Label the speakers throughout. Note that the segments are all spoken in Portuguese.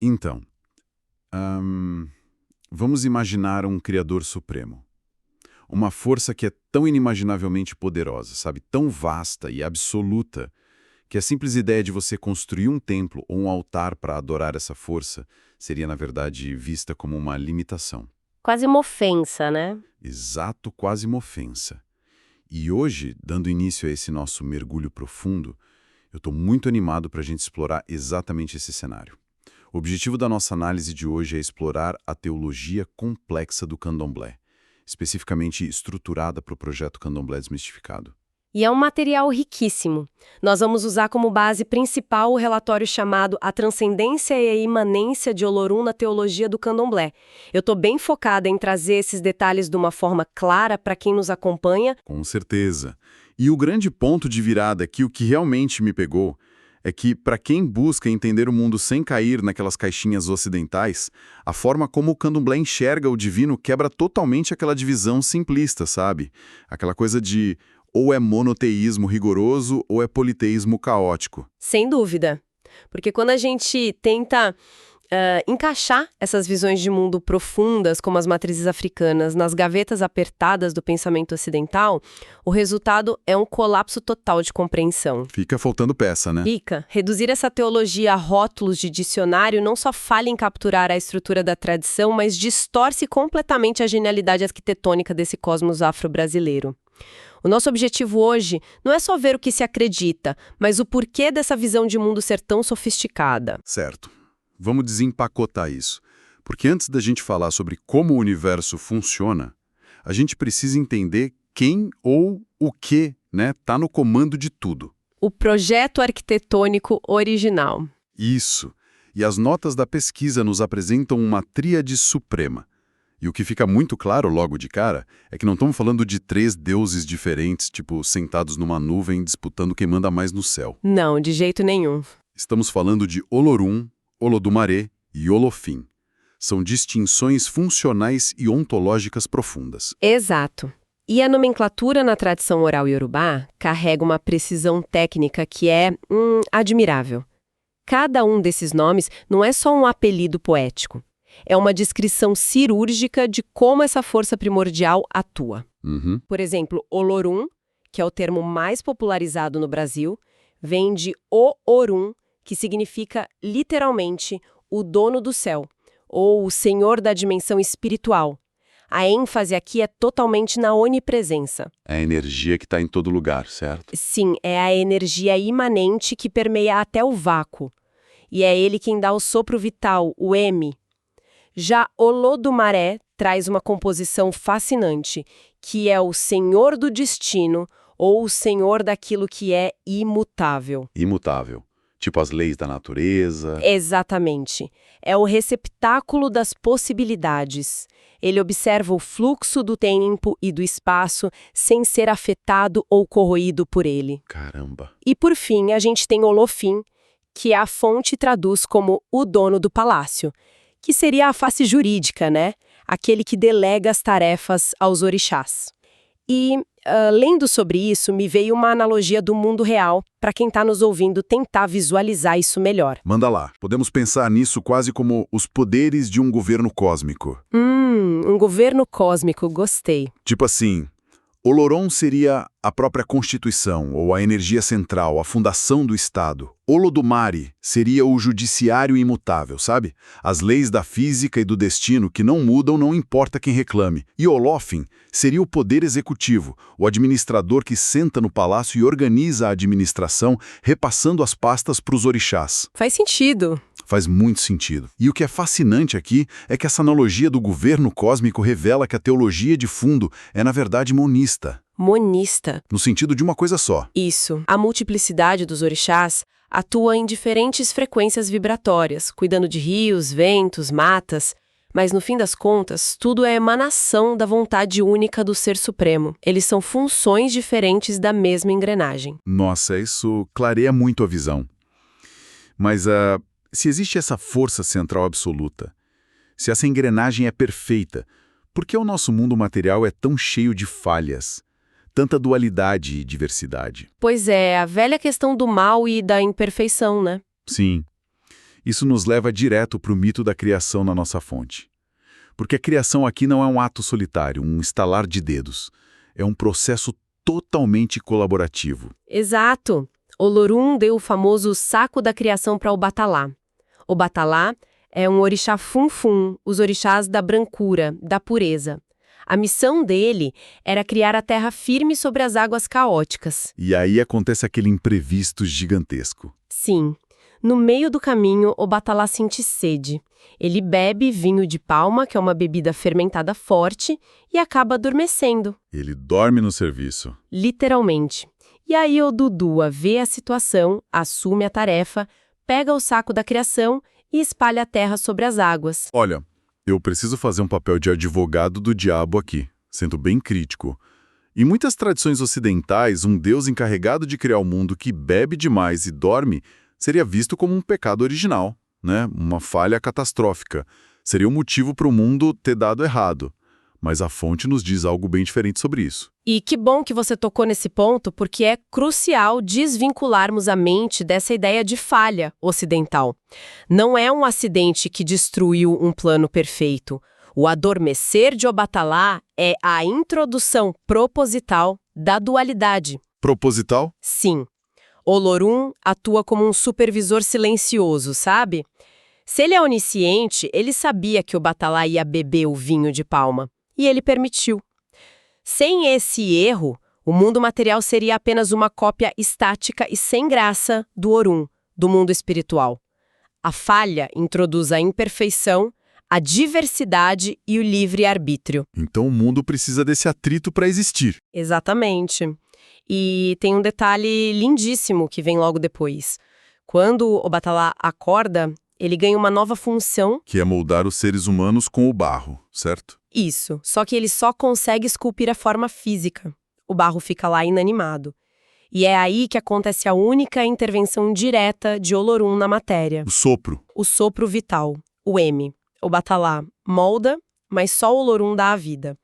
Speaker 1: Então, vamos imaginar um Criador Supremo. Uma força que é tão inimaginavelmente poderosa, sabe? Tão vasta e absoluta, que a simples ideia de você construir um templo ou um altar para adorar essa força seria, na verdade, vista como uma limitação.
Speaker 2: Quase uma ofensa, né?
Speaker 1: Exato, quase uma ofensa. E hoje, dando início a esse nosso mergulho profundo, eu estou muito animado para a gente explorar exatamente esse cenário. O objetivo da nossa análise de hoje é explorar a teologia complexa do candomblé, especificamente estruturada para o projeto Candomblé Desmistificado.
Speaker 2: E é um material riquíssimo. Nós vamos usar como base principal o relatório chamado A Transcendência e a Imanência de Olorum na Teologia do Candomblé. Eu estou bem focada em trazer esses detalhes de uma forma clara para quem nos acompanha.
Speaker 1: Com certeza. E o grande ponto de virada aqui, o que realmente me pegou, é que, para quem busca entender o mundo sem cair naquelas caixinhas ocidentais, a forma como o candomblé enxerga o divino quebra totalmente aquela divisão simplista, sabe? Aquela coisa de ou é monoteísmo rigoroso ou é politeísmo caótico.
Speaker 2: Sem dúvida. Porque quando a gente tenta encaixar essas visões de mundo profundas, como as matrizes africanas, nas gavetas apertadas do pensamento ocidental, o resultado é um colapso total de compreensão.
Speaker 1: Fica faltando peça, né?
Speaker 2: Fica. Reduzir essa teologia a rótulos de dicionário não só falha em capturar a estrutura da tradição, mas distorce completamente a genialidade arquitetônica desse cosmos afro-brasileiro. O nosso objetivo hoje não é só ver o que se acredita, mas o porquê dessa visão de mundo ser tão sofisticada.
Speaker 1: Certo. Vamos desempacotar isso. Porque antes da gente falar sobre como o universo funciona, a gente precisa entender quem ou o que, né, tá no comando de tudo.
Speaker 2: O projeto arquitetônico original.
Speaker 1: Isso. E as notas da pesquisa nos apresentam uma tríade suprema. E o que fica muito claro logo de cara é que não estamos falando de 3 deuses diferentes, tipo, sentados numa nuvem disputando quem manda mais no céu.
Speaker 2: Não, de jeito nenhum.
Speaker 1: Estamos falando de Olorum, Olodumare e Olofim. São distinções funcionais e ontológicas profundas.
Speaker 2: Exato. E a nomenclatura na tradição oral iorubá carrega uma precisão técnica que é admirável. Cada um desses nomes não é só um apelido poético. É uma descrição cirúrgica de como essa força primordial atua. Por exemplo, Olorum, que é o termo mais popularizado no Brasil, vem de O-Orum, que significa literalmente o dono do céu, ou o senhor da dimensão espiritual. A ênfase aqui é totalmente na onipresença.
Speaker 1: É a energia que está em todo lugar, certo?
Speaker 2: Sim, é a energia imanente que permeia até o vácuo. E é ele quem dá o sopro vital, o M. Já Olodumaré traz uma composição fascinante, que é o senhor do destino ou o senhor daquilo que é imutável.
Speaker 1: Imutável. Tipo as leis da natureza.
Speaker 2: Exatamente. É o receptáculo das possibilidades. Ele observa o fluxo do tempo e do espaço sem ser afetado ou corroído por ele.
Speaker 1: Caramba.
Speaker 2: E por fim, a gente tem Olofim, que a fonte traduz como o dono do palácio, que seria a face jurídica, né? Aquele que delega as tarefas aos orixás. E, lendo sobre isso, me veio uma analogia do mundo real, para quem está nos ouvindo tentar visualizar isso melhor.
Speaker 1: Manda lá. Podemos pensar nisso quase como os poderes de um governo cósmico.
Speaker 2: Um governo cósmico, gostei.
Speaker 1: Tipo assim, Oloron seria a própria Constituição, ou a energia central, a fundação do Estado. Olodumare seria o judiciário imutável, sabe? As leis da física e do destino que não mudam, não importa quem reclame. E Olofim seria o poder executivo, o administrador que senta no palácio e organiza a administração, repassando as pastas para os orixás.
Speaker 2: Faz sentido.
Speaker 1: Faz muito sentido. E o que é fascinante aqui é que essa analogia do governo cósmico revela que a teologia de fundo é, na verdade, monista.
Speaker 2: Monista.
Speaker 1: No sentido de uma coisa só.
Speaker 2: Isso. A multiplicidade dos orixás atua em diferentes frequências vibratórias, cuidando de rios, ventos, matas. Mas, no fim das contas, tudo é emanação da vontade única do Ser Supremo. Eles são funções diferentes da mesma engrenagem.
Speaker 1: Nossa, isso clareia muito a visão. Mas se existe essa força central absoluta, se essa engrenagem é perfeita, por que o nosso mundo material é tão cheio de falhas? Tanta dualidade e diversidade.
Speaker 2: Pois é, a velha questão do mal e da imperfeição, né?
Speaker 1: Sim. Isso nos leva direto para o mito da criação na nossa fonte. Porque a criação aqui não é um ato solitário, um estalar de dedos. É um processo totalmente colaborativo.
Speaker 2: Exato. Olorum deu o famoso saco da criação para Obatalá. Obatalá é um orixá funfun, os orixás da brancura, da pureza. A missão dele era criar a terra firme sobre as águas caóticas.
Speaker 1: E aí acontece aquele imprevisto gigantesco.
Speaker 2: Sim. No meio do caminho, Obatalá sente sede. Ele bebe vinho de palma, que é uma bebida fermentada forte, e acaba adormecendo.
Speaker 1: Ele dorme no serviço.
Speaker 2: Literalmente. E aí Odudua vê a situação, assume a tarefa, pega o saco da criação e espalha a terra sobre as águas.
Speaker 1: Olha, eu preciso fazer um papel de advogado do diabo aqui, sendo bem crítico. Em muitas tradições ocidentais, um deus encarregado de criar o mundo que bebe demais e dorme seria visto como um pecado original, né? Uma falha catastrófica. Seria um motivo para o mundo ter dado errado. Mas a fonte nos diz algo bem diferente sobre isso.
Speaker 2: E que bom que você tocou nesse ponto, porque é crucial desvincularmos a mente dessa ideia de falha ocidental. Não é um acidente que destruiu um plano perfeito. O adormecer de Obatalá é a introdução proposital da dualidade.
Speaker 1: Proposital?
Speaker 2: Sim. Olorum atua como um supervisor silencioso, sabe? Se ele é onisciente, ele sabia que Obatalá ia beber o vinho de palma. E ele permitiu. Sem esse erro, o mundo material seria apenas uma cópia estática e sem graça do Orum, do mundo espiritual. A falha introduz a imperfeição, a diversidade e o livre-arbítrio.
Speaker 1: Então o mundo precisa desse atrito para existir.
Speaker 2: Exatamente. E tem um detalhe lindíssimo que vem logo depois. Quando Obatalá acorda, ele ganha uma nova função.
Speaker 1: Que é moldar os seres humanos com o barro, certo?
Speaker 2: Isso, só que ele só consegue esculpir a forma física. O barro fica lá inanimado. E é aí que acontece a única intervenção direta de Olorum na matéria.
Speaker 1: O sopro.
Speaker 2: O sopro vital, o M. Obatalá molda, mas só Olorum dá a vida.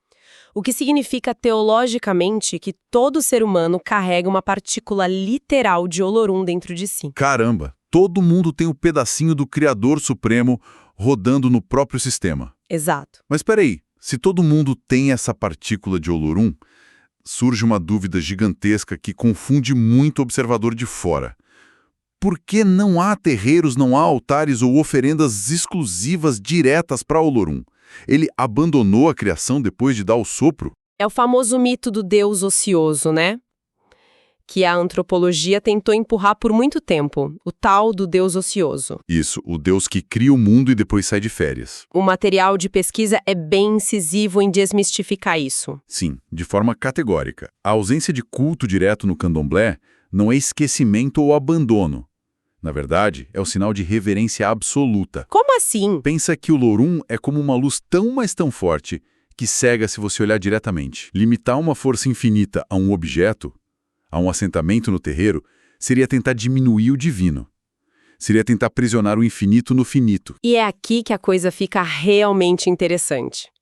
Speaker 2: O que significa teologicamente que todo ser humano carrega uma partícula literal de Olorum dentro de si.
Speaker 1: Caramba, todo mundo tem um pedacinho do Criador Supremo rodando no próprio sistema.
Speaker 2: Exato.
Speaker 1: Mas peraí, se todo mundo tem essa partícula de Olorum, surge uma dúvida gigantesca que confunde muito o observador de fora. Por que não há terreiros, não há altares ou oferendas exclusivas diretas para Olorum? Ele abandonou a criação depois de dar o sopro?
Speaker 2: É o famoso mito do deus ocioso, né? Que a antropologia tentou empurrar por muito tempo, o tal do deus ocioso.
Speaker 1: Isso, o deus que cria o mundo e depois sai de férias.
Speaker 2: O material de pesquisa é bem incisivo em desmistificar isso.
Speaker 1: Sim, de forma categórica. A ausência de culto direto no candomblé não é esquecimento ou abandono. Na verdade, é o sinal de reverência absoluta.
Speaker 2: Como assim?
Speaker 1: Pensa que o Olorum é como uma luz tão, mas tão forte que cega se você olhar diretamente. Limitar uma força infinita a um objeto, a um assentamento no terreiro, seria tentar diminuir o divino. Seria tentar aprisionar o infinito no finito.
Speaker 2: E é aqui que a coisa fica realmente interessante.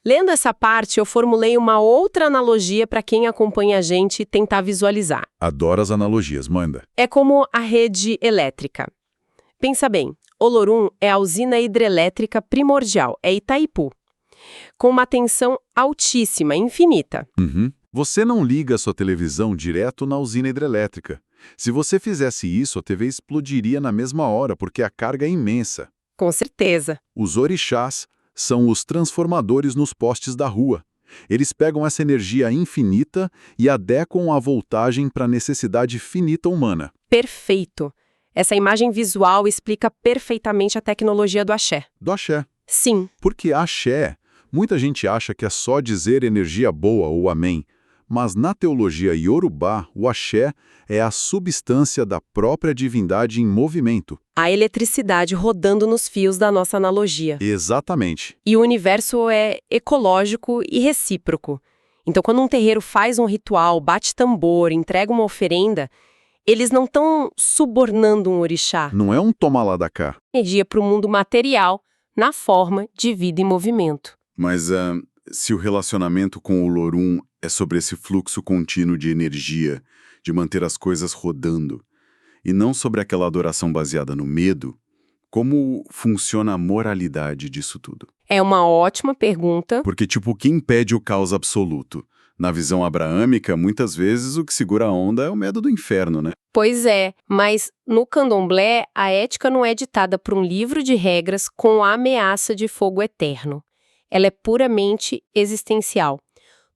Speaker 2: Lendo essa parte, eu formulei uma outra analogia para quem acompanha a gente tentar visualizar.
Speaker 1: Adoro as analogias, manda.
Speaker 2: É como a rede elétrica. Pensa bem, Olorum é a usina hidrelétrica primordial, é Itaipu, com uma tensão altíssima, infinita.
Speaker 1: Uhum. Você não liga a sua televisão direto na usina hidrelétrica. Se você fizesse isso, a TV explodiria na mesma hora, porque a carga é imensa.
Speaker 2: Com certeza.
Speaker 1: Os orixás são os transformadores nos postes da rua. Eles pegam essa energia infinita e adequam a voltagem para a necessidade finita humana.
Speaker 2: Perfeito. Essa imagem visual explica perfeitamente a tecnologia do axé.
Speaker 1: Do axé.
Speaker 2: Sim.
Speaker 1: Porque axé, muita gente acha que é só dizer energia boa ou amém. Mas na teologia iorubá, o axé é a substância da própria divindade em movimento.
Speaker 2: A eletricidade rodando nos fios da nossa analogia.
Speaker 1: Exatamente.
Speaker 2: E o universo é ecológico e recíproco. Então, quando um terreiro faz um ritual, bate tambor, entrega uma oferenda, eles não estão subornando um orixá.
Speaker 1: Não é um toma lá da cá.
Speaker 2: Energia para o mundo material, na forma de vida em movimento.
Speaker 1: Mas se o relacionamento com o Olorum é sobre esse fluxo contínuo de energia, de manter as coisas rodando, e não sobre aquela adoração baseada no medo, Como funciona a moralidade disso tudo?
Speaker 2: É uma ótima pergunta.
Speaker 1: Porque, tipo, quem impede o caos absoluto? Na visão abraâmica, muitas vezes o que segura a onda é o medo do inferno, né?
Speaker 2: Pois é, mas no candomblé, a ética não é ditada por um livro de regras com a ameaça de fogo eterno. Ela é puramente existencial.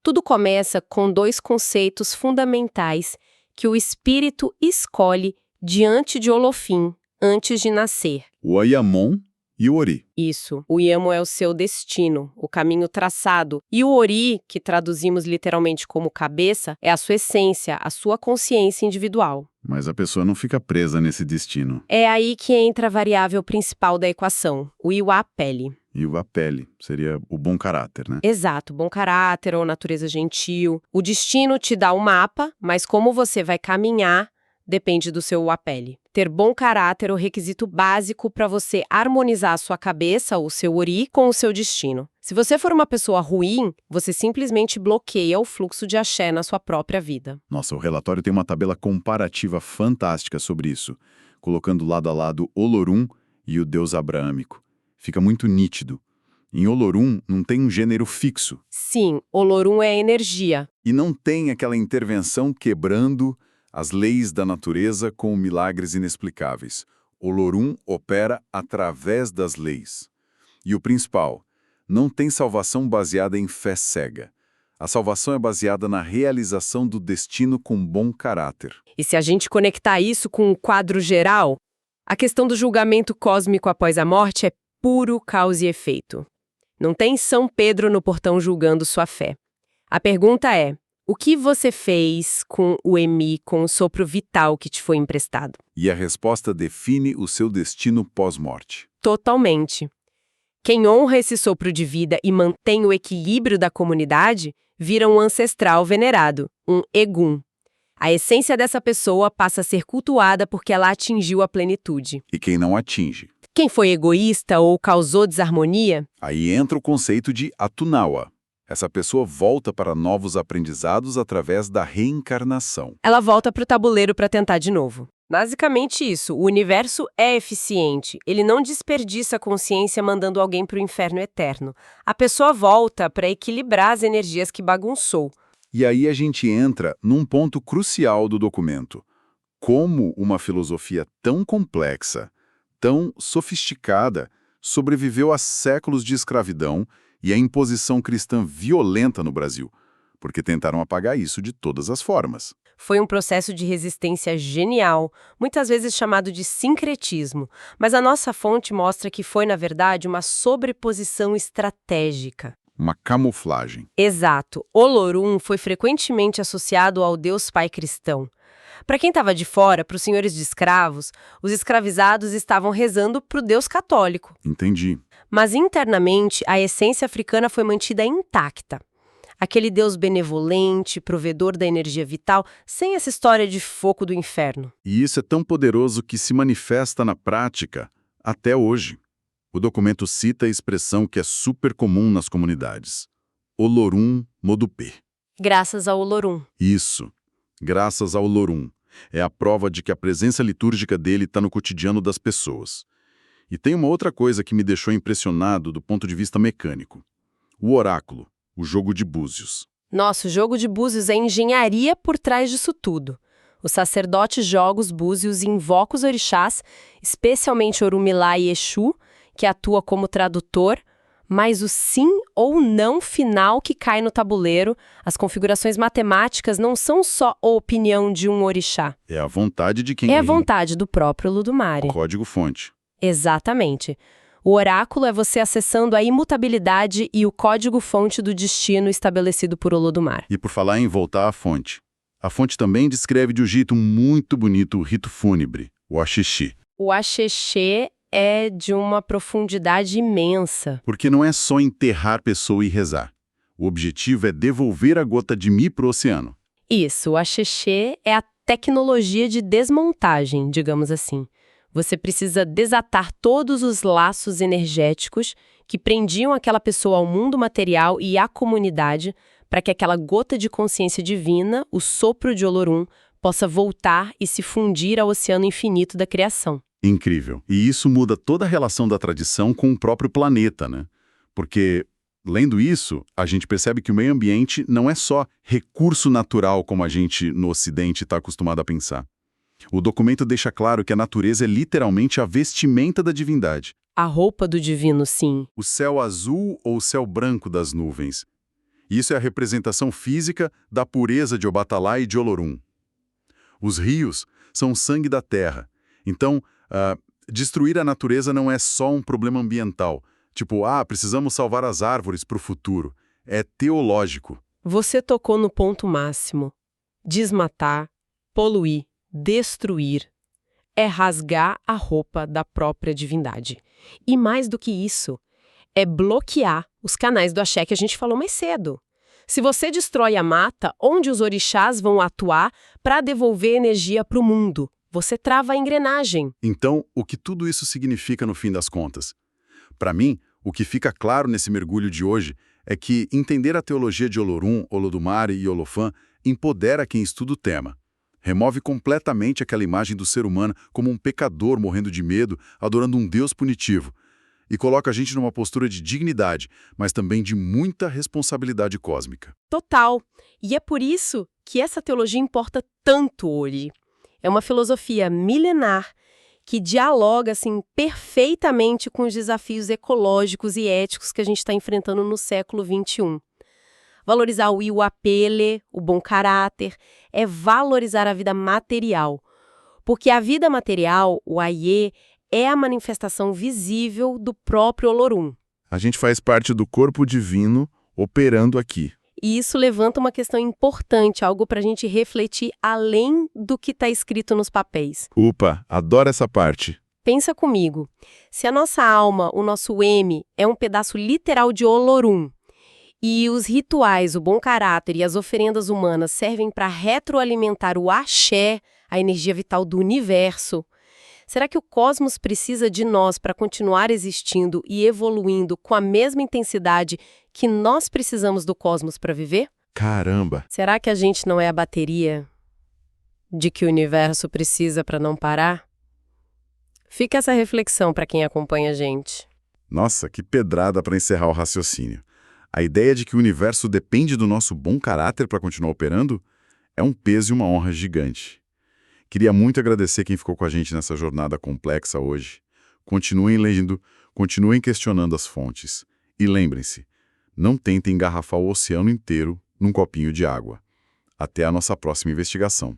Speaker 2: Tudo começa com dois conceitos fundamentais que o espírito escolhe diante de Olofim, antes de nascer.
Speaker 1: O Ayamon e o Ori.
Speaker 2: Isso. O Yamo é o seu destino, o caminho traçado. E o Ori, que traduzimos literalmente como cabeça, é a sua essência, a sua consciência individual.
Speaker 1: Mas a pessoa não fica presa nesse destino.
Speaker 2: É aí que entra a variável principal da equação, o Iwapele.
Speaker 1: E o Apele seria o bom caráter, né?
Speaker 2: Exato, bom caráter ou natureza gentil. O destino te dá o mapa, mas como você vai caminhar depende do seu Iwapele. Ter bom caráter é o requisito básico para você harmonizar a sua cabeça, o seu Ori, com o seu destino. Se você for uma pessoa ruim, você simplesmente bloqueia o fluxo de axé na sua própria vida.
Speaker 1: Nossa, o relatório tem uma tabela comparativa fantástica sobre isso, colocando lado a lado Olorum e o deus abraâmico. Fica muito nítido. Em Olorum não tem um gênero fixo.
Speaker 2: Sim, Olorum é energia.
Speaker 1: E não tem aquela intervenção quebrando as leis da natureza com milagres inexplicáveis. Olorum opera através das leis. E o principal, não tem salvação baseada em fé cega. A salvação é baseada na realização do destino com bom caráter.
Speaker 2: E se a gente conectar isso com o quadro geral, a questão do julgamento cósmico após a morte é puro causa e efeito. Não tem São Pedro no portão julgando sua fé. A pergunta é: o que você fez com o EMI, com o sopro vital que te foi emprestado?
Speaker 1: E a resposta define o seu destino pós-morte.
Speaker 2: Totalmente. Quem honra esse sopro de vida e mantém o equilíbrio da comunidade, vira um ancestral venerado, um Egum. A essência dessa pessoa passa a ser cultuada porque ela atingiu a plenitude.
Speaker 1: E quem não atinge?
Speaker 2: Quem foi egoísta ou causou desarmonia?
Speaker 1: Aí entra o conceito de Atunawa. Essa pessoa volta para novos aprendizados através da reencarnação.
Speaker 2: Ela volta para o tabuleiro para tentar de novo. Basicamente isso, o universo é eficiente, ele não desperdiça a consciência mandando alguém para o inferno eterno. A pessoa volta para equilibrar as energias que bagunçou.
Speaker 1: E aí a gente entra num ponto crucial do documento. Como uma filosofia tão complexa, tão sofisticada, sobreviveu a séculos de escravidão e a imposição cristã violenta no Brasil, porque tentaram apagar isso de todas as formas.
Speaker 2: Foi um processo de resistência genial, muitas vezes chamado de sincretismo, mas a nossa fonte mostra que foi, na verdade, uma sobreposição estratégica.
Speaker 1: Uma camuflagem.
Speaker 2: Exato. Olorum foi frequentemente associado ao Deus Pai cristão. Para quem estava de fora, para os senhores de escravos, os escravizados estavam rezando para o Deus católico.
Speaker 1: Entendi.
Speaker 2: Mas internamente, a essência africana foi mantida intacta. Aquele Deus benevolente, provedor da energia vital, sem essa história de fogo do inferno.
Speaker 1: E isso é tão poderoso que se manifesta na prática até hoje. O documento cita a expressão que é super comum nas comunidades. Olorum Modupê.
Speaker 2: Graças ao Olorum.
Speaker 1: Isso. Graças ao Olorum. É a prova de que a presença litúrgica dele está no cotidiano das pessoas. E tem uma outra coisa que me deixou impressionado do ponto de vista mecânico. O oráculo, o jogo de búzios.
Speaker 2: Nossa, o jogo de búzios é engenharia por trás disso tudo. O sacerdote joga os búzios e invoca os orixás, especialmente Orumilá e Exu, que atua como tradutor, mas o sim ou não final que cai no tabuleiro, as configurações matemáticas não são só a opinião de um orixá.
Speaker 1: É a vontade de quem...
Speaker 2: É a vontade do próprio Ludumare.
Speaker 1: Código-fonte.
Speaker 2: Exatamente. O oráculo é você acessando a imutabilidade e o código-fonte do destino estabelecido por Olodumare.
Speaker 1: E por falar em voltar à fonte, a fonte também descreve de um jeito muito bonito o rito fúnebre, o axixi.
Speaker 2: O axixê é de uma profundidade imensa.
Speaker 1: Porque não é só enterrar a pessoa e rezar. O objetivo é devolver a gota de mi para o oceano.
Speaker 2: Isso, o axixê é a tecnologia de desmontagem, digamos assim. Você precisa desatar todos os laços energéticos que prendiam aquela pessoa ao mundo material e à comunidade para que aquela gota de consciência divina, o sopro de Olorum, possa voltar e se fundir ao oceano infinito da criação.
Speaker 1: Incrível. E isso muda toda a relação da tradição com o próprio planeta, né? Porque, lendo isso, a gente percebe que o meio ambiente não é só recurso natural como a gente no Ocidente está acostumado a pensar. O documento deixa claro que a natureza é literalmente a vestimenta da divindade.
Speaker 2: A roupa do divino, sim.
Speaker 1: O céu azul ou o céu branco das nuvens. Isso é a representação física da pureza de Obatalá e de Olorum. Os rios são o sangue da terra. Então, destruir a natureza não é só um problema ambiental. Tipo, precisamos salvar as árvores para o futuro. É teológico.
Speaker 2: Você tocou no ponto máximo. Desmatar, poluir, destruir. É rasgar a roupa da própria divindade. E mais do que isso, é bloquear os canais do axé que a gente falou mais cedo. Se você destrói a mata, onde os orixás vão atuar para devolver energia para o mundo, você trava a engrenagem.
Speaker 1: Então, o que tudo isso significa no fim das contas? Para mim, o que fica claro nesse mergulho de hoje é que entender a teologia de Olorum, Olodumare e Olofã empodera quem estuda o tema. Remove completamente aquela imagem do ser humano como um pecador morrendo de medo, adorando um Deus punitivo, e coloca a gente numa postura de dignidade, mas também de muita responsabilidade cósmica.
Speaker 2: Total. E é por isso que essa teologia importa tanto hoje. É uma filosofia milenar que dialoga assim, perfeitamente com os desafios ecológicos e éticos que a gente está enfrentando no século XXI. Valorizar o iuapele, o bom caráter, é valorizar a vida material. Porque a vida material, o Aie, é a manifestação visível do próprio Olorum.
Speaker 1: A gente faz parte do corpo divino operando aqui.
Speaker 2: E isso levanta uma questão importante, algo para a gente refletir além do que está escrito nos papéis.
Speaker 1: Upa, adoro essa parte.
Speaker 2: Pensa comigo, se a nossa alma, o nosso M, é um pedaço literal de Olorum, e os rituais, o bom caráter e as oferendas humanas servem para retroalimentar o axé, a energia vital do universo, será que o cosmos precisa de nós para continuar existindo e evoluindo com a mesma intensidade que nós precisamos do cosmos para viver?
Speaker 1: Caramba!
Speaker 2: Será que a gente não é a bateria de que o universo precisa para não parar? Fica essa reflexão para quem acompanha a gente.
Speaker 1: Nossa, que pedrada para encerrar o raciocínio. A ideia de que o universo depende do nosso bom caráter para continuar operando é um peso e uma honra gigante. Queria muito agradecer quem ficou com a gente nessa jornada complexa hoje. Continuem lendo, continuem questionando as fontes. E lembrem-se, não tentem engarrafar o oceano inteiro num copinho de água. Até a nossa próxima investigação.